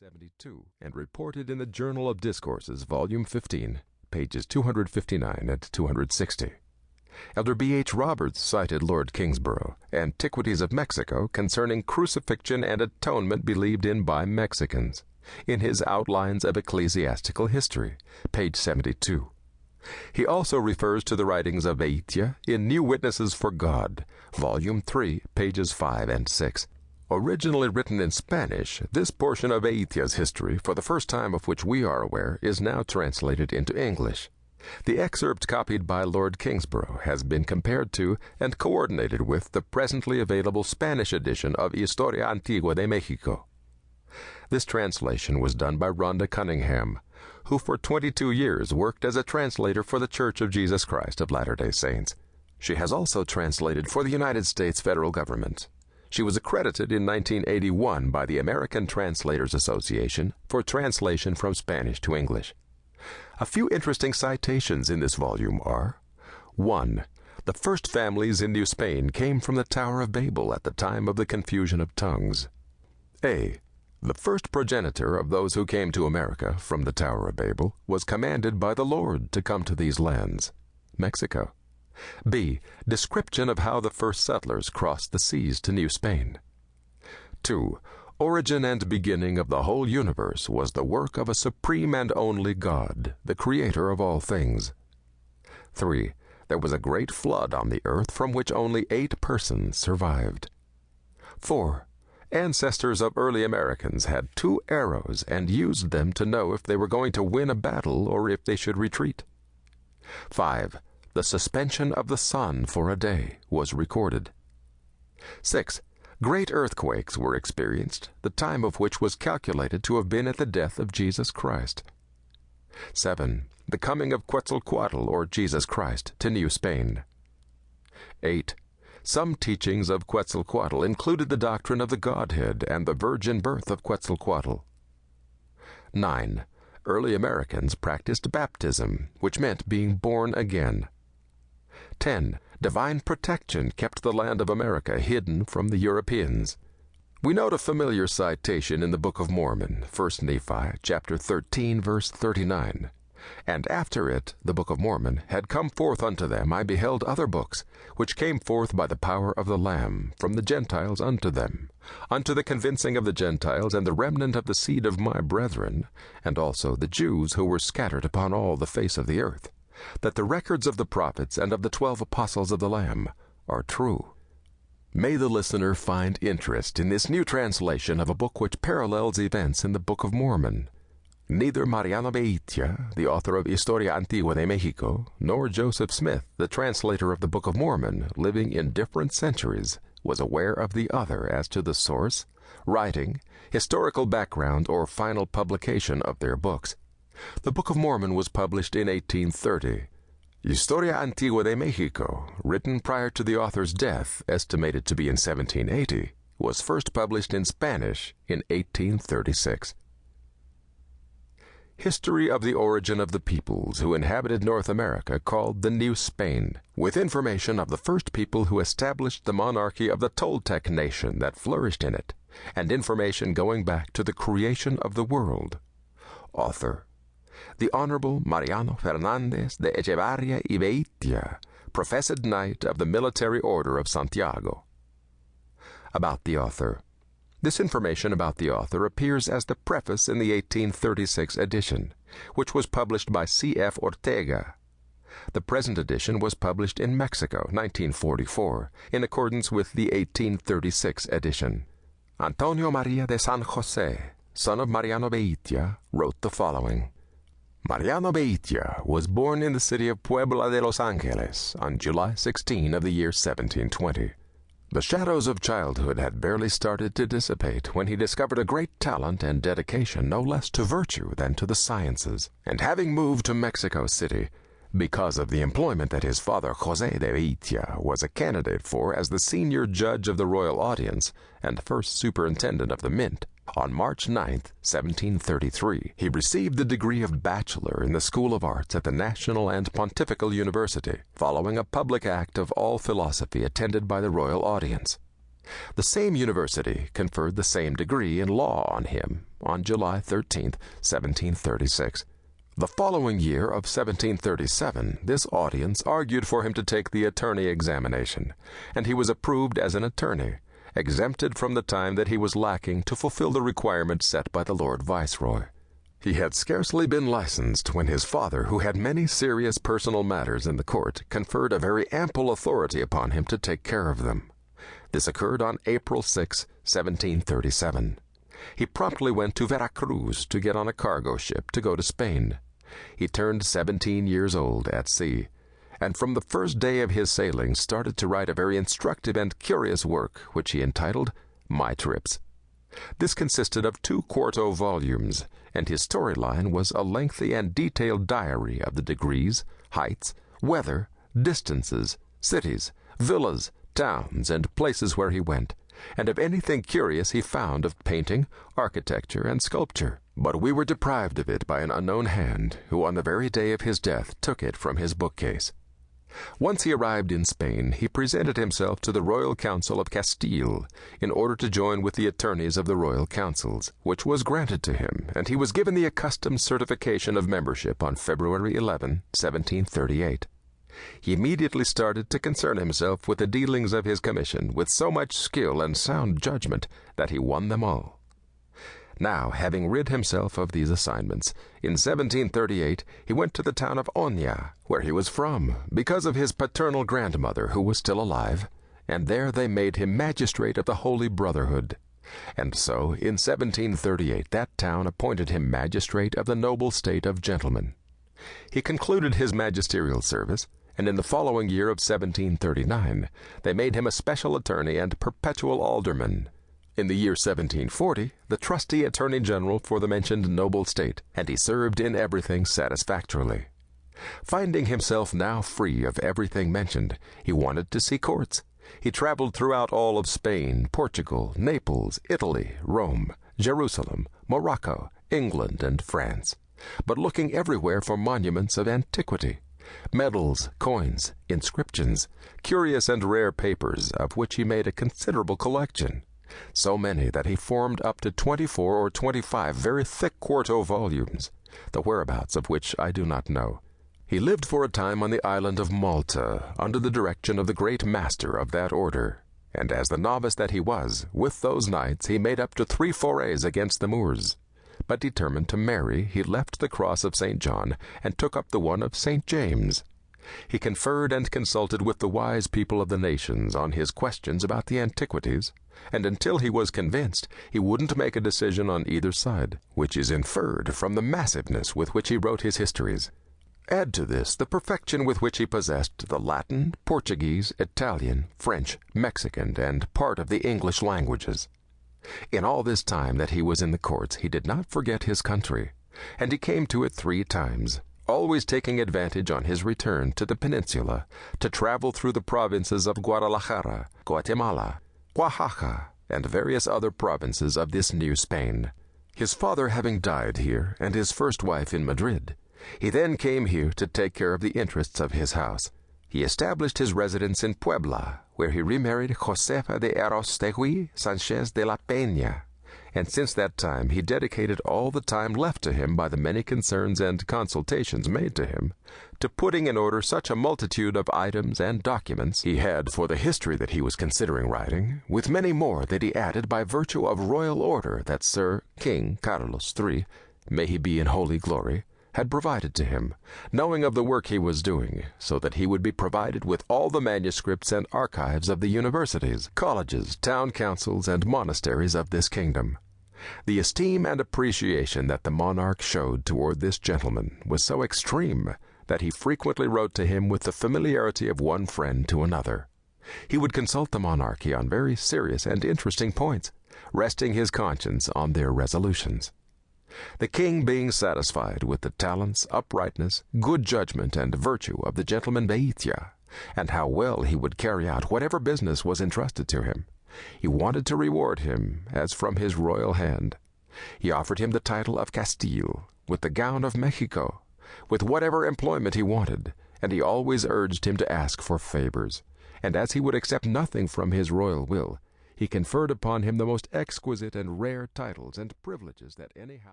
72 and reported in the Journal of Discourses, Volume 15, pages 259 and 260. Elder B.H. Roberts cited Lord Kingsborough, Antiquities of Mexico, concerning crucifixion and atonement believed in by Mexicans, in his Outlines of Ecclesiastical History, page 72. He also refers to the writings of Veytia in New Witnesses for God, Volume 3, pages 5 and 6. Originally written in Spanish, this portion of Veytia's history, for the first time of which we are aware, is now translated into English. The excerpt copied by Lord Kingsborough has been compared to and coordinated with the presently available Spanish edition of Historia Antigua de Mexico. This translation was done by Rhonda Cunningham, who for 22 years worked as a translator for the Church of Jesus Christ of Latter-day Saints. She has also translated for the United States federal government. She was accredited in 1981 by the American Translators Association for translation from Spanish to English. A few interesting citations in this volume are: 1. The first families in New Spain came from the Tower of Babel at the time of the confusion of tongues. A. The first progenitor of those who came to America from the Tower of Babel was commanded by the Lord to come to these lands, Mexico. B. Description of how the first settlers crossed the seas to New Spain. 2. Origin and beginning of the whole universe was the work of a supreme and only God, the Creator of all things. 3. There was a great flood on the earth from which only 8 persons survived. 4. Ancestors of early Americans had 2 arrows and used them to know if they were going to win a battle or if they should retreat. 5. The suspension of the sun for a day was recorded. 6. Great earthquakes were experienced, the time of which was calculated to have been at the death of Jesus Christ. 7. The coming of Quetzalcoatl, or Jesus Christ, to New Spain. 8. Some teachings of Quetzalcoatl included the doctrine of the Godhead and the virgin birth of Quetzalcoatl. 9. Early Americans practiced baptism, which meant being born again. 10. Divine protection kept the land of America hidden from the Europeans. We note a familiar citation in the Book of Mormon, 1 Nephi, chapter 13, verse 39. And after it, the Book of Mormon, had come forth unto them, I beheld other books, which came forth by the power of the Lamb, from the Gentiles unto them, unto the convincing of the Gentiles and the remnant of the seed of my brethren, and also the Jews who were scattered upon all the face of the earth, that the records of the prophets and of the 12 apostles of the Lamb are true. May the listener find interest in this new translation of a book which parallels events in the Book of Mormon. Neither Mariano Veytia, the author of Historia Antigua de Mexico, nor Joseph Smith, the translator of the Book of Mormon, living in different centuries, was aware of the other as to the source, writing, historical background, or final publication of their books. The Book of Mormon was published in 1830. Historia Antigua de Mexico, written prior to the author's death, estimated to be in 1780, was first published in Spanish in 1836. History of the origin of the peoples who inhabited North America called the New Spain, with information of the first people who established the monarchy of the Toltec nation that flourished in it, and information going back to the creation of the world. Author: the Honorable Mariano Fernandez de Echevarria y Veytia, Professed Knight of the Military Order of Santiago. About the author. This information about the author appears as the preface in the 1836 edition, which was published by C.F. Ortega. The present edition was published in Mexico, 1944, in accordance with the 1836 edition. Antonio Maria de San Jose, son of Mariano Veytia, wrote the following. Mariano Veytia was born in the city of Puebla de Los Angeles on July 16 of the year 1720. The shadows of childhood had barely started to dissipate when he discovered a great talent and dedication no less to virtue than to the sciences, and having moved to Mexico City, because of the employment that his father Jose de Veytia was a candidate for as the senior judge of the royal audience and first superintendent of the mint, on March 9, 1733, he received the degree of Bachelor in the School of Arts at the National and Pontifical University, following a public act of all philosophy attended by the royal audience. The same university conferred the same degree in law on him on July 13, 1736. The following year of 1737, this audience argued for him to take the attorney examination, and he was approved as an attorney, exempted from the time that he was lacking to fulfill the requirements set by the Lord Viceroy. He had scarcely been licensed when his father, who had many serious personal matters in the court, conferred a very ample authority upon him to take care of them. This occurred on April 6, 1737. He promptly went to Veracruz to get on a cargo ship to go to Spain. He turned 17 years old at sea, and from the first day of his sailing started to write a very instructive and curious work, which he entitled My Trips. This consisted of 2 quarto volumes, and his storyline was a lengthy and detailed diary of the degrees, heights, weather, distances, cities, villas, towns, and places where he went, and of anything curious he found of painting, architecture, and sculpture. But we were deprived of it by an unknown hand, who on the very day of his death took it from his bookcase. Once he arrived in Spain, he presented himself to the Royal Council of Castile in order to join with the attorneys of the Royal Councils, which was granted to him, and he was given the accustomed certification of membership on February 11, 1738. He immediately started to concern himself with the dealings of his commission with so much skill and sound judgment that he won them all. Now, having rid himself of these assignments, in 1738 he went to the town of Oña, where he was from, because of his paternal grandmother, who was still alive, and there they made him magistrate of the Holy Brotherhood. And so, in 1738, that town appointed him magistrate of the noble state of gentlemen. He concluded his magisterial service, and in the following year of 1739 they made him a special attorney and perpetual alderman. In the year 1740, the trustee attorney general for the mentioned noble state, and he served in everything satisfactorily. Finding himself now free of everything mentioned, he wanted to see courts. He traveled throughout all of Spain, Portugal, Naples, Italy, Rome, Jerusalem, Morocco, England, and France, but looking everywhere for monuments of antiquity, medals, coins, inscriptions, curious and rare papers, of which he made a considerable collection. So many that he formed up to 24 or 25 very thick quarto volumes, the whereabouts of which I do not know. He lived for a time on the island of Malta, under the direction of the great master of that order, and as the novice that he was, with those knights he made up to 3 forays against the Moors. But determined to marry, he left the cross of St. John and took up the one of St. James. He conferred and consulted with the wise people of the nations on his questions about the antiquities, and until he was convinced, he wouldn't make a decision on either side, which is inferred from the massiveness with which he wrote his histories. Add to this the perfection with which he possessed the Latin, Portuguese, Italian, French, Mexican, and part of the English languages. In all this time that he was in the courts, he did not forget his country, and he came to it 3 times, always taking advantage on his return to the peninsula to travel through the provinces of Guadalajara, Guatemala, Oaxaca, and various other provinces of this New Spain. His father having died here, and his first wife in Madrid, he then came here to take care of the interests of his house. He established his residence in Puebla, where he remarried Josefa de Arostegui Sanchez de la Peña, and since that time he dedicated all the time left to him by the many concerns and consultations made to him to putting in order such a multitude of items and documents he had for the history that he was considering writing, with many more that he added by virtue of royal order that Sir King Carlos III, may he be in holy glory, had provided to him, knowing of the work he was doing, so that he would be provided with all the manuscripts and archives of the universities, colleges, town councils, and monasteries of this kingdom. The esteem and appreciation that the monarch showed toward this gentleman was so extreme that he frequently wrote to him with the familiarity of one friend to another. He would consult the monarchy on very serious and interesting points, resting his conscience on their resolutions. The king being satisfied with the talents, uprightness, good judgment, and virtue of the gentleman Veytia, and how well he would carry out whatever business was entrusted to him, he wanted to reward him as from his royal hand. He offered him the title of Castile, with the gown of Mexico, with whatever employment he wanted, and he always urged him to ask for favors, and as he would accept nothing from his royal will, he conferred upon him the most exquisite and rare titles and privileges that any house